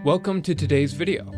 Welcome to today's video.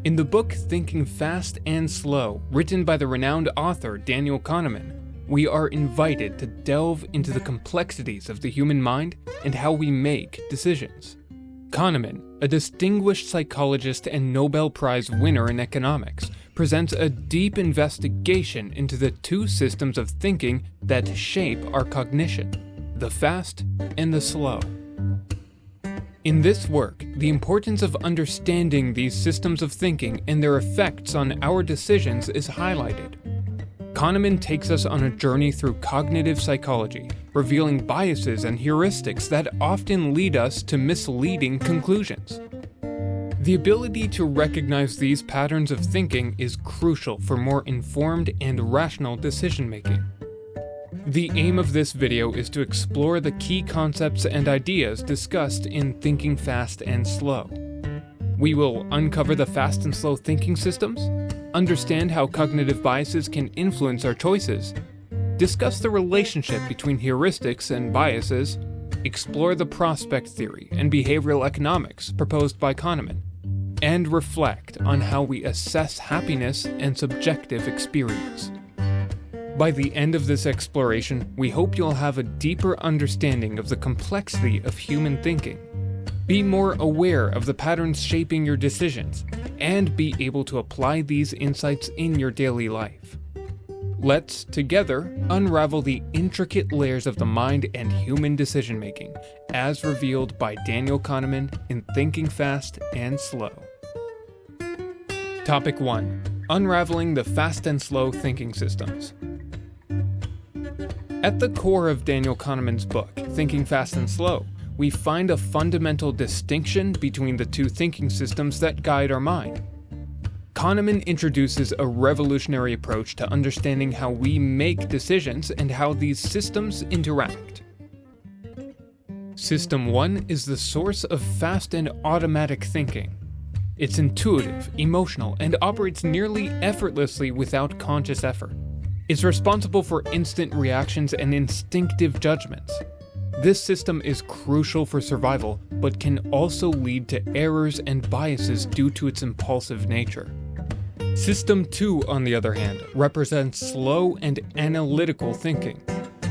In the book Thinking Fast and Slow, written by the renowned author Daniel Kahneman, we are invited to delve into the complexities of the human mind and how we make decisions. Kahneman, a distinguished psychologist and Nobel Prize winner in economics, presents a deep investigation into the two systems of thinking that shape our cognition, the fast and the slow. In this work, the importance of understanding these systems of thinking and their effects on our decisions is highlighted. Kahneman takes us on a journey through cognitive psychology, revealing biases and heuristics that often lead us to misleading conclusions. The ability to recognize these patterns of thinking is crucial for more informed and rational decision-making. The aim of this video is to explore the key concepts and ideas discussed in Thinking Fast and Slow. We will uncover the fast and slow thinking systems, understand how cognitive biases can influence our choices, discuss the relationship between heuristics and biases, explore the prospect theory and behavioral economics proposed by Kahneman, and reflect on how we assess happiness and subjective experience. By the end of this exploration, we hope you'll have a deeper understanding of the complexity of human thinking, be more aware of the patterns shaping your decisions, and be able to apply these insights in your daily life. Let's, together, unravel the intricate layers of the mind and human decision-making, as revealed by Daniel Kahneman in Thinking Fast and Slow. Topic 1. Unraveling the fast and slow thinking systems. At the core of Daniel Kahneman's book, Thinking Fast and Slow, we find a fundamental distinction between the two thinking systems that guide our mind. Kahneman introduces a revolutionary approach to understanding how we make decisions and how these systems interact. System 1 is the source of fast and automatic thinking. It's intuitive, emotional, and operates nearly effortlessly without conscious effort. It's responsible for instant reactions and instinctive judgments. This system is crucial for survival, but can also lead to errors and biases due to its impulsive nature. System 2, on the other hand, represents slow and analytical thinking.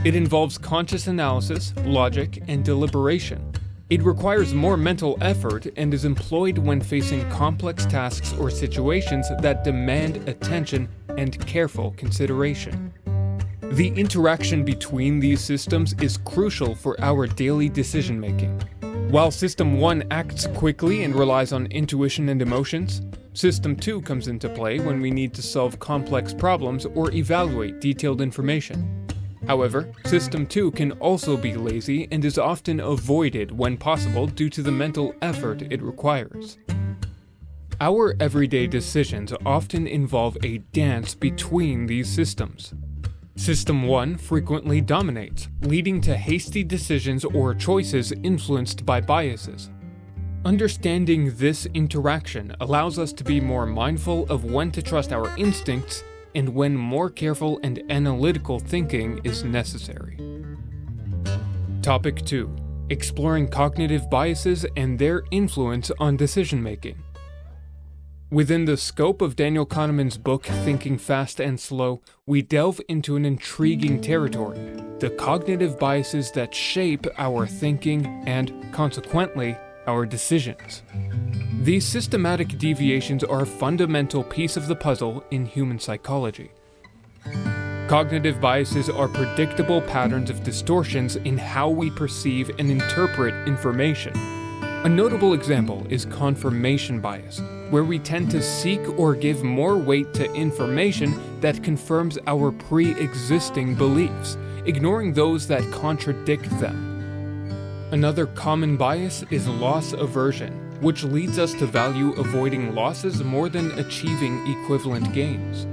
It involves conscious analysis, logic, and deliberation. It requires more mental effort and is employed when facing complex tasks or situations that demand attention and careful consideration. The interaction between these systems is crucial for our daily decision-making. While System 1 acts quickly and relies on intuition and emotions, System 2 comes into play when we need to solve complex problems or evaluate detailed information. However, System 2 can also be lazy and is often avoided when possible due to the mental effort it requires. Our everyday decisions often involve a dance between these systems. System 1 frequently dominates, leading to hasty decisions or choices influenced by biases. Understanding this interaction allows us to be more mindful of when to trust our instincts and when more careful and analytical thinking is necessary. Topic 2. Exploring cognitive biases and their influence on decision-making. Within the scope of Daniel Kahneman's book, Thinking Fast and Slow, we delve into an intriguing territory, the cognitive biases that shape our thinking and, consequently, our decisions. These systematic deviations are a fundamental piece of the puzzle in human psychology. Cognitive biases are predictable patterns of distortions in how we perceive and interpret information. A notable example is confirmation bias, where we tend to seek or give more weight to information that confirms our pre-existing beliefs, ignoring those that contradict them. Another common bias is loss aversion, which leads us to value avoiding losses more than achieving equivalent gains.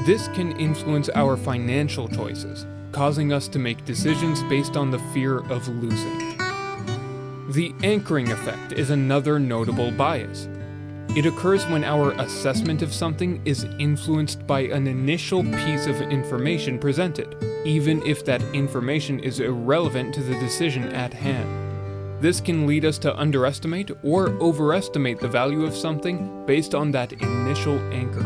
This can influence our financial choices, causing us to make decisions based on the fear of losing. The anchoring effect is another notable bias. It occurs when our assessment of something is influenced by an initial piece of information presented, even if that information is irrelevant to the decision at hand. This can lead us to underestimate or overestimate the value of something based on that initial anchor.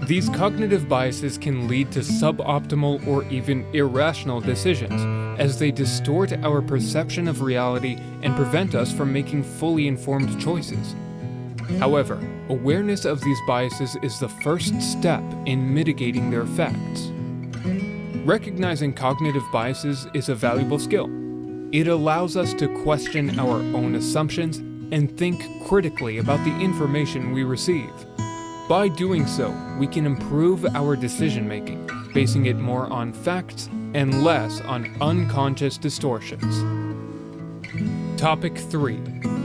These cognitive biases can lead to suboptimal or even irrational decisions, as they distort our perception of reality and prevent us from making fully informed choices. However, awareness of these biases is the first step in mitigating their effects. Recognizing cognitive biases is a valuable skill. It allows us to question our own assumptions and think critically about the information we receive. By doing so, we can improve our decision-making, basing it more on facts and less on unconscious distortions. Topic 3.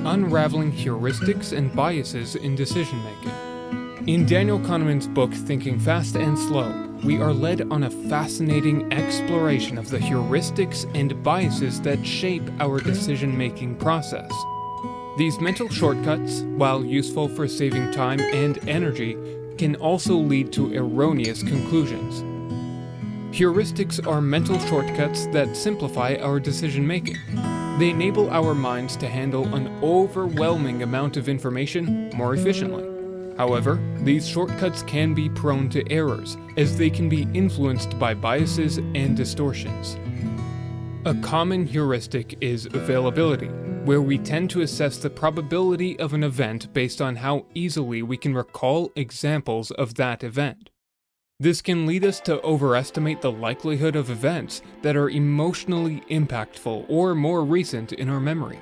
Unraveling heuristics and biases in decision-making. In Daniel Kahneman's book Thinking Fast and Slow, we are led on a fascinating exploration of the heuristics and biases that shape our decision-making process. These mental shortcuts, while useful for saving time and energy, can also lead to erroneous conclusions. Heuristics are mental shortcuts that simplify our decision-making. They enable our minds to handle an overwhelming amount of information more efficiently. However, these shortcuts can be prone to errors, as they can be influenced by biases and distortions. A common heuristic is availability, where we tend to assess the probability of an event based on how easily we can recall examples of that event. This can lead us to overestimate the likelihood of events that are emotionally impactful or more recent in our memory.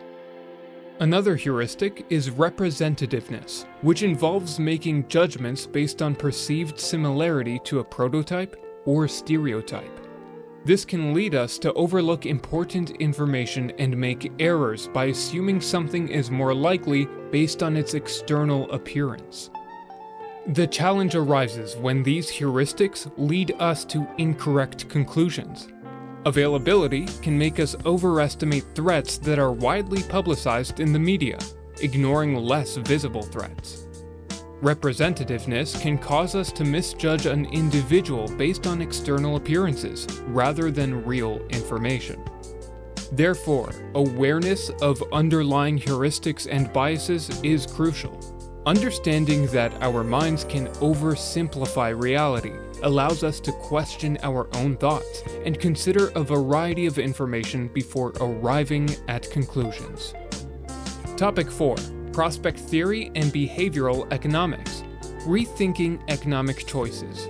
Another heuristic is representativeness, which involves making judgments based on perceived similarity to a prototype or stereotype. This can lead us to overlook important information and make errors by assuming something is more likely based on its external appearance. The challenge arises when these heuristics lead us to incorrect conclusions. Availability can make us overestimate threats that are widely publicized in the media, ignoring less visible threats. Representativeness can cause us to misjudge an individual based on external appearances rather than real information. Therefore, awareness of underlying heuristics and biases is crucial. Understanding that our minds can oversimplify reality allows us to question our own thoughts and consider a variety of information before arriving at conclusions. Topic 4. Prospect Theory and Behavioral Economics. Rethinking Economic Choices.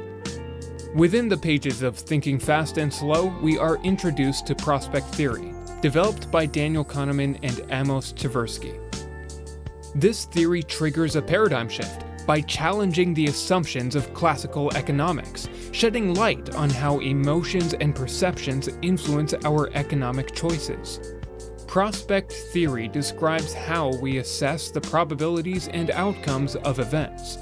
Within the pages of Thinking Fast and Slow, we are introduced to prospect theory, developed by Daniel Kahneman and Amos Tversky. This theory triggers a paradigm shift by challenging the assumptions of classical economics, shedding light on how emotions and perceptions influence our economic choices. Prospect theory describes how we assess the probabilities and outcomes of events.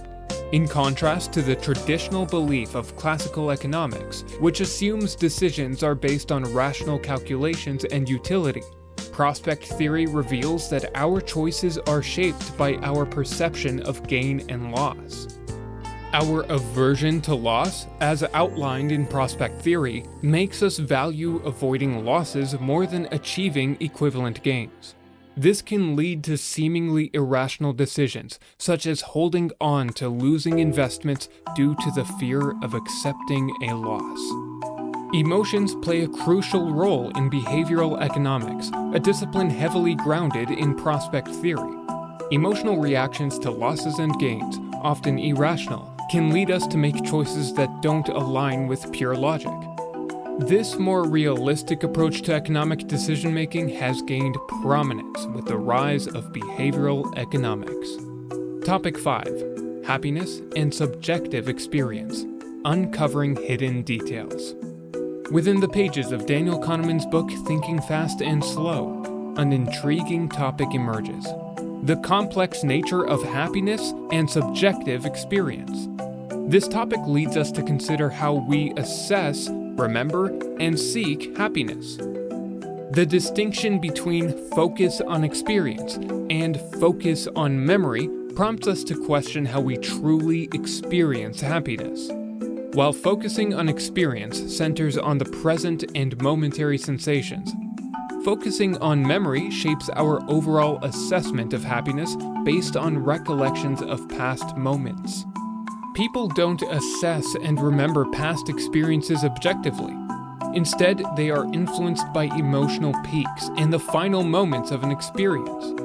In contrast to the traditional belief of classical economics, which assumes decisions are based on rational calculations and utility, prospect theory reveals that our choices are shaped by our perception of gain and loss. Our aversion to loss, as outlined in prospect theory, makes us value avoiding losses more than achieving equivalent gains. This can lead to seemingly irrational decisions, such as holding on to losing investments due to the fear of accepting a loss. Emotions play a crucial role in behavioral economics, a discipline heavily grounded in prospect theory. Emotional reactions to losses and gains, often irrational, can lead us to make choices that don't align with pure logic. This more realistic approach to economic decision-making has gained prominence with the rise of behavioral economics. Topic 5. Happiness and Subjective Experience. Uncovering Hidden Details. Within the pages of Daniel Kahneman's book Thinking Fast and Slow, an intriguing topic emerges: the complex nature of happiness and subjective experience. This topic leads us to consider how we assess, remember, and seek happiness. The distinction between focus on experience and focus on memory prompts us to question how we truly experience happiness. While focusing on experience centers on the present and momentary sensations, focusing on memory shapes our overall assessment of happiness based on recollections of past moments. People don't assess and remember past experiences objectively. Instead, they are influenced by emotional peaks and the final moments of an experience.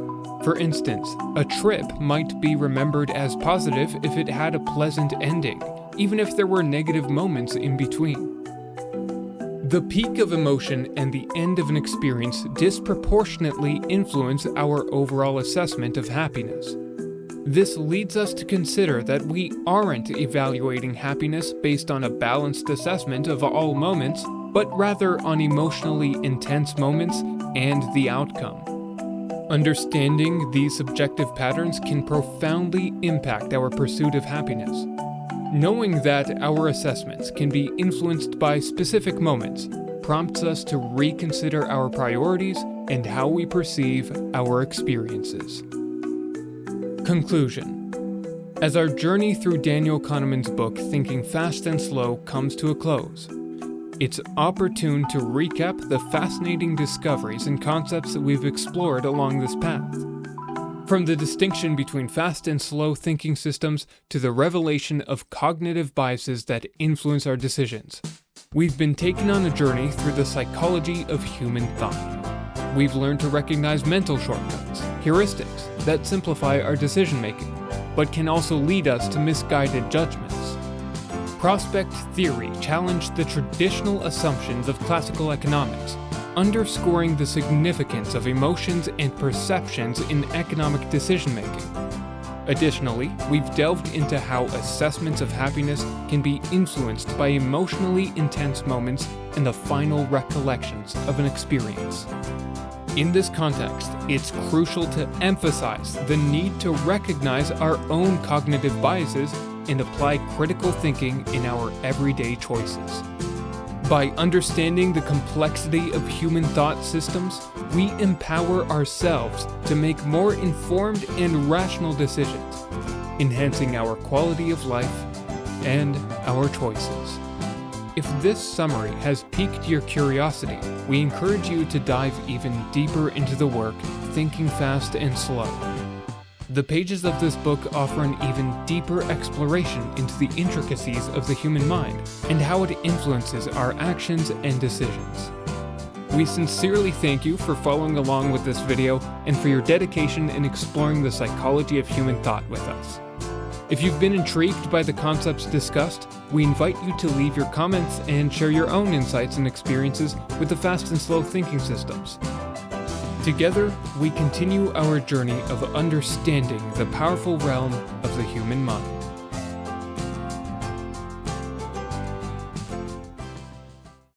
For instance, a trip might be remembered as positive if it had a pleasant ending, even if there were negative moments in between. The peak of emotion and the end of an experience disproportionately influence our overall assessment of happiness. This leads us to consider that we aren't evaluating happiness based on a balanced assessment of all moments, but rather on emotionally intense moments and the outcome. Understanding these subjective patterns can profoundly impact our pursuit of happiness. Knowing that our assessments can be influenced by specific moments prompts us to reconsider our priorities and how we perceive our experiences. Conclusion. As our journey through Daniel Kahneman's book Thinking Fast and Slow comes to a close, it's opportune to recap the fascinating discoveries and concepts that we've explored along this path. From the distinction between fast and slow thinking systems to the revelation of cognitive biases that influence our decisions, we've been taken on a journey through the psychology of human thought. We've learned to recognize mental shortcuts, heuristics, that simplify our decision-making, but can also lead us to misguided judgments. Prospect theory challenged the traditional assumptions of classical economics, underscoring the significance of emotions and perceptions in economic decision-making. Additionally, we've delved into how assessments of happiness can be influenced by emotionally intense moments and the final recollections of an experience. In this context, it's crucial to emphasize the need to recognize our own cognitive biases and apply critical thinking in our everyday choices. By understanding the complexity of human thought systems, we empower ourselves to make more informed and rational decisions, enhancing our quality of life and our choices. If this summary has piqued your curiosity, we encourage you to dive even deeper into the work Thinking Fast and Slow. The pages of this book offer an even deeper exploration into the intricacies of the human mind and how it influences our actions and decisions. We sincerely thank you for following along with this video and for your dedication in exploring the psychology of human thought with us. If you've been intrigued by the concepts discussed, we invite you to leave your comments and share your own insights and experiences with the fast and slow thinking systems. Together, we continue our journey of understanding the powerful realm of the human mind.